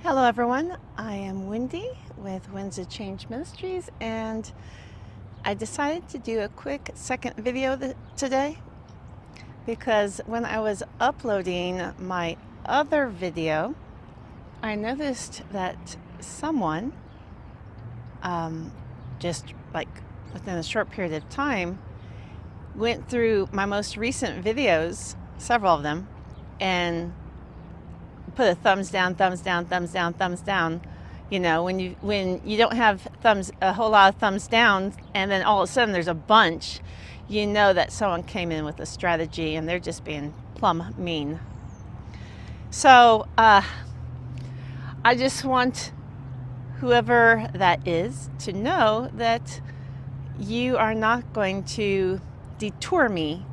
Hello everyone, I am Wendy with Winds of Change Ministries, and I decided to do a quick second video today because when I was uploading my other video, I noticed that someone just like within a short period of time went through my most recent videos, several of them, and put a thumbs down, thumbs down, thumbs down, thumbs down. You know, when you don't have a whole lot of thumbs down, and then all of a sudden there's a bunch, you know that someone came in with a strategy and they're just being plumb mean. So I just want whoever that is to know that you are not going to detour me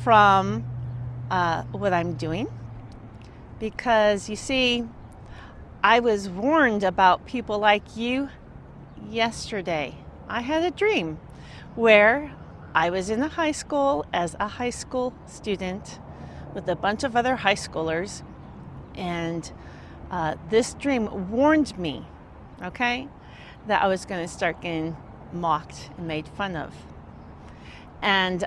from what I'm doing. Because you see, I was warned about people like you yesterday. I had a dream where I was in a high school as a high school student with a bunch of other high schoolers, and this dream warned me, okay, that I was going to start getting mocked and made fun of. And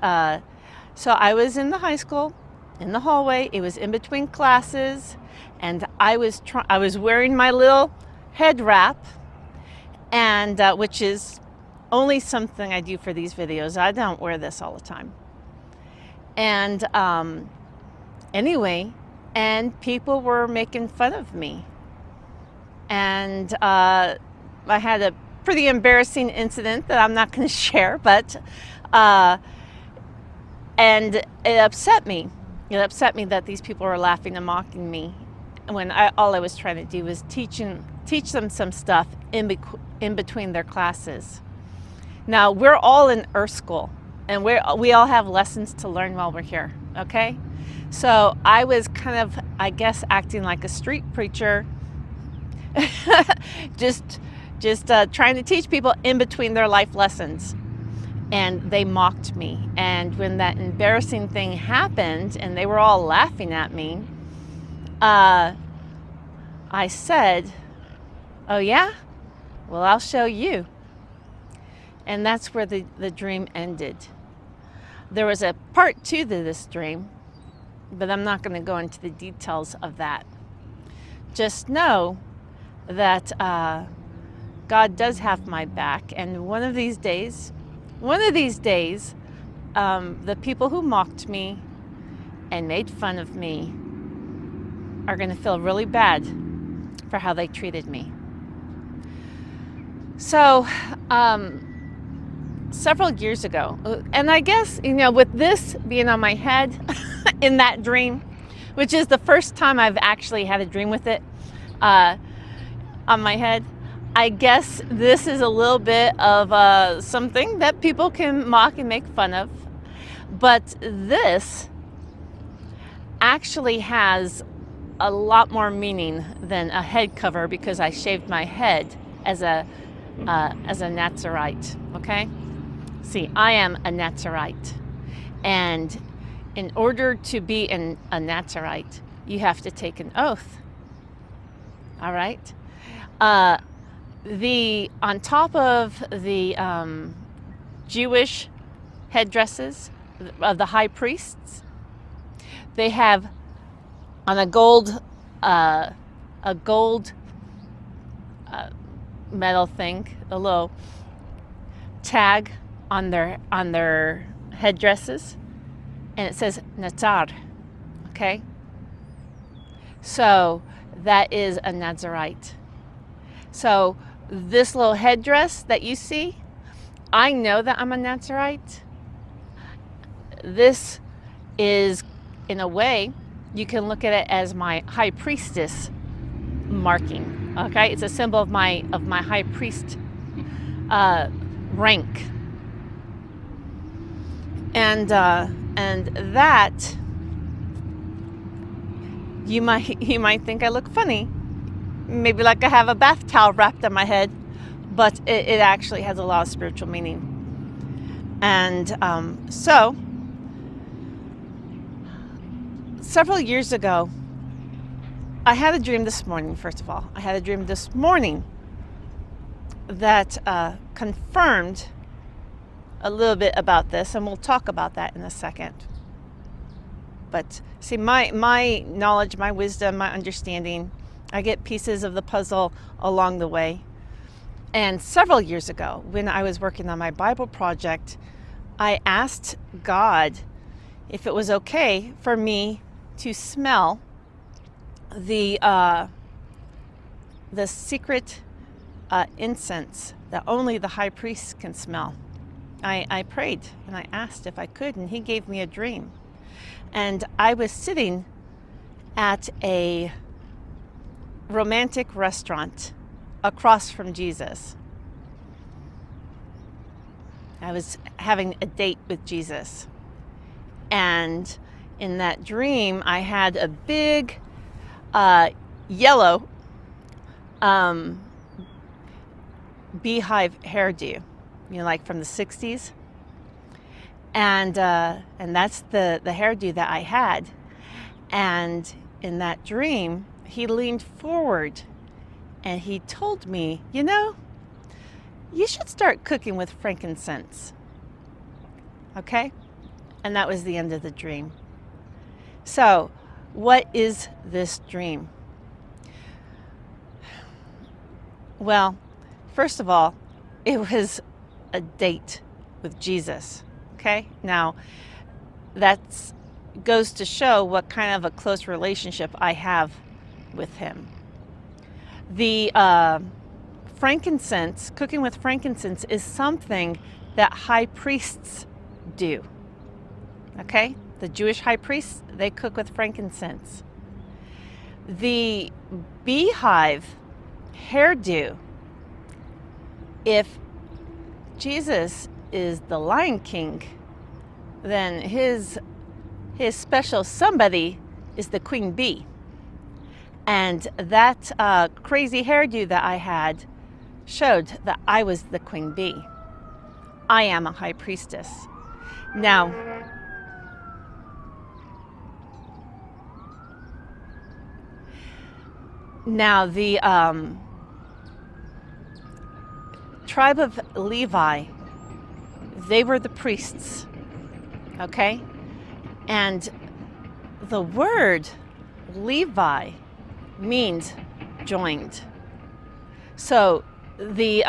so I was in the high school, in the hallway. It was in between classes, and I was wearing my little head wrap, and which is only something I do for these videos. I don't wear this all the time. And anyway, and people were making fun of me, and I had a pretty embarrassing incident that I'm not going to share, but and it upset me. It upset me that these people were laughing and mocking me when all I was trying to do was teach them some stuff in between their classes. Now, we're all in Earth School, and we all have lessons to learn while we're here, okay? So I was kind of, I guess, acting like a street preacher, just trying to teach people in between their life lessons. And they mocked me. And when that embarrassing thing happened and they were all laughing at me, I said, "Oh yeah? Well, I'll show you." And that's where the dream ended. There was a part 2 to this dream, but I'm not going to go into the details of that. Just know that God does have my back, and one of these days, the people who mocked me and made fun of me are going to feel really bad for how they treated me. So, several years ago, and I guess, you know, with this being on my head in that dream, which is the first time I've actually had a dream with it on my head, I guess this is a little bit of something that people can mock and make fun of. But this actually has a lot more meaning than a head cover, because I shaved my head as a Nazarite, okay? See, I am a Nazarite. And in order to be a Nazarite, you have to take an oath. All right? On top of the Jewish headdresses of the high priests, they have on a gold metal thing, a little tag on their headdresses, and it says Nazar. Okay, so that is a Nazarite. So this little headdress that you see, I know that I'm a Nazarite. This is, in a way, you can look at it as my high priestess marking. Okay, it's a symbol of my high priest rank, and that you might think I look funny. Maybe like I have a bath towel wrapped on my head, but it actually has a lot of spiritual meaning. And so several years ago, I had a dream this morning, first of all. I had a dream this morning that confirmed a little bit about this, and we'll talk about that in a second. But see, my knowledge, my wisdom, my understanding, I get pieces of the puzzle along the way. And several years ago, when I was working on my Bible project, I asked God if it was okay for me to smell the secret incense that only the high priest can smell. I prayed and I asked if I could, and he gave me a dream. And I was sitting at a romantic restaurant across from Jesus. I was having a date with Jesus. And in that dream, I had a big yellow beehive hairdo, like from the 60s. And that's the hairdo that I had. And in that dream, he leaned forward and he told me, you should start cooking with frankincense. Okay? And that was the end of the dream. So, what is this dream? Well, first of all, it was a date with Jesus. Okay? Now, that goes to show what kind of a close relationship I have with him. The frankincense, cooking with frankincense, is something that high priests do. Okay? The Jewish high priests, they cook with frankincense. The beehive hairdo, if Jesus is the Lion King, then his special somebody is the queen bee. And that crazy hairdo that I had showed that I was the queen bee. I am a high priestess. Now, the tribe of Levi, they were the priests, okay? And the word Levi means joined. So the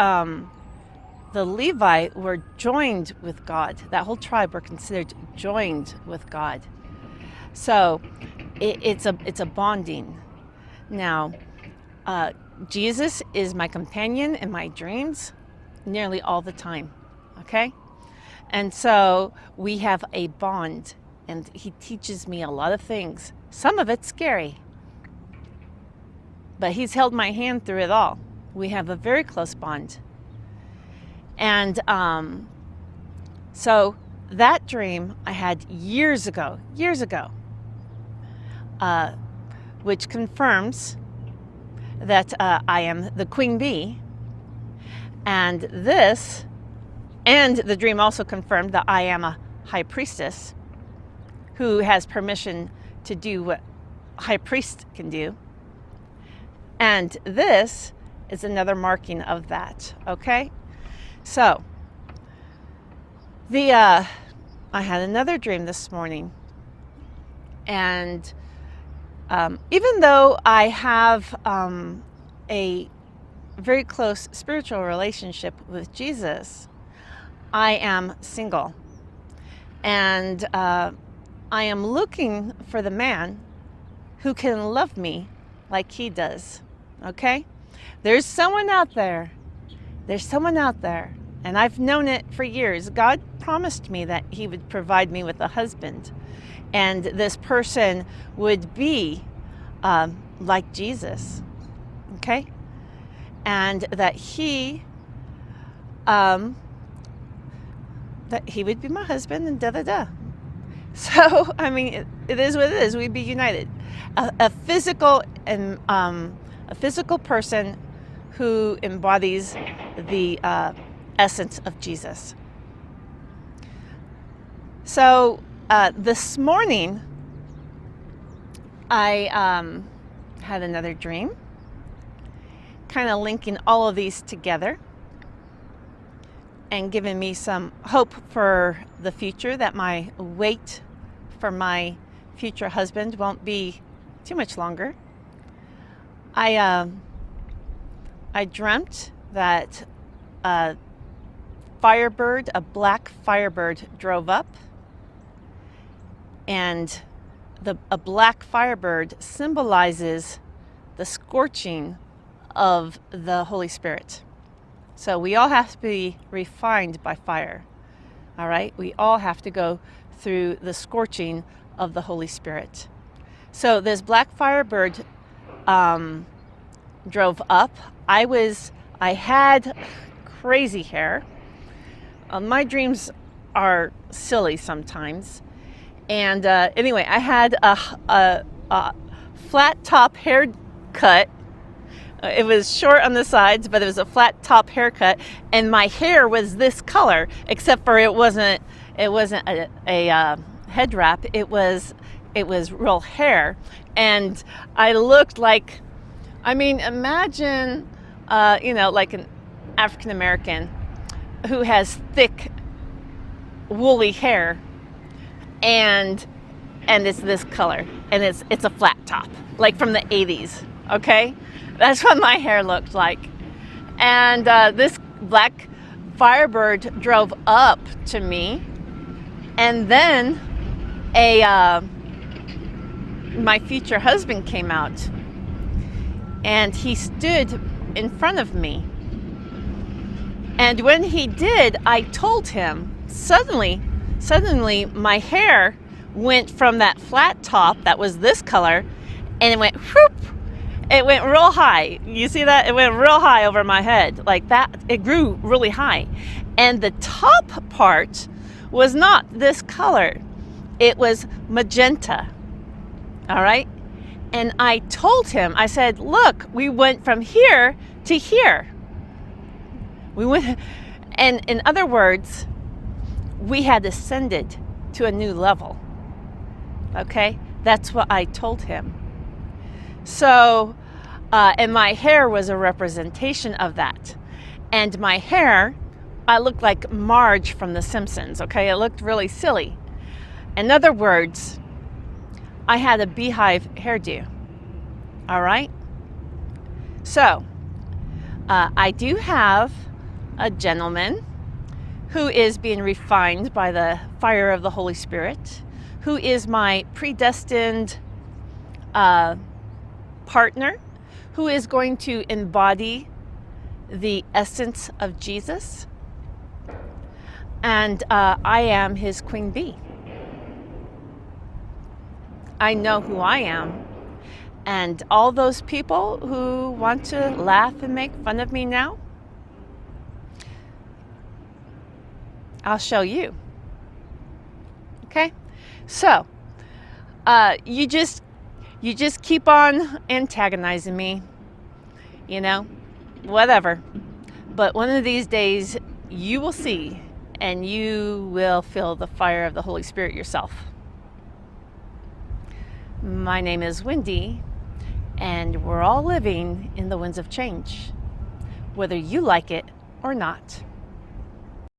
Levi were joined with God. That whole tribe were considered joined with God. So it's a bonding. Now, Jesus is my companion in my dreams nearly all the time, okay? And so we have a bond, and he teaches me a lot of things. Some of it's scary, but he's held my hand through it all. We have a very close bond. And so that dream I had years ago, which confirms that I am the queen bee. And the dream also confirmed that I am a high priestess who has permission to do what high priest can do. And this is another marking of that, okay? So, I had another dream this morning. And even though I have a very close spiritual relationship with Jesus, I am single. And I am looking for the man who can love me like he does, okay? There's someone out there. And I've known it for years. God promised me that he would provide me with a husband. And this person would be like Jesus, okay? And that he would be my husband, and da-da-da. So, I mean, it is what it is. We'd be united. A physical person who embodies the essence of Jesus. So, this morning, I had another dream, kind of linking all of these together and giving me some hope for the future, that my wait for my future husband won't be too much longer. I dreamt that a firebird, a black firebird, drove up, and a black firebird symbolizes the scorching of the Holy Spirit. So we all have to be refined by fire. All right? We all have to go through the scorching of the Holy Spirit. So this black firebird drove up. I had crazy hair. My dreams are silly sometimes. And anyway, I had a flat top haircut. It was short on the sides, but it was a flat top haircut, and my hair was this color, except for it wasn't a head wrap. It was real hair, and I looked like, imagine, like an African American who has thick, woolly hair, and it's this color, and it's a flat top, like from the 80s. Okay. That's what my hair looked like. And this black firebird drove up to me, and then my future husband came out, and he stood in front of me. And when he did, I told him, suddenly my hair went from that flat top that was this color, and it went whoop. It went real high. You see that? It went real high over my head. Like that. It grew really high. And the top part was not this color. It was magenta. All right? And I told him, I said, look, we went from here to here. We went, and in other words, we had ascended to a new level. Okay? That's what I told him. So, and my hair was a representation of that. And my hair, I looked like Marge from The Simpsons, okay? It looked really silly. In other words, I had a beehive hairdo, all right? So, I do have a gentleman who is being refined by the fire of the Holy Spirit, who is my predestined partner, who is going to embody the essence of Jesus. And I am his queen bee. I know who I am. And all those people who want to laugh and make fun of me now, I'll show you. Okay? So, you just keep on antagonizing me, whatever. But one of these days you will see, and you will feel the fire of the Holy Spirit yourself. My name is Wendy, and we're all living in the winds of change, whether you like it or not.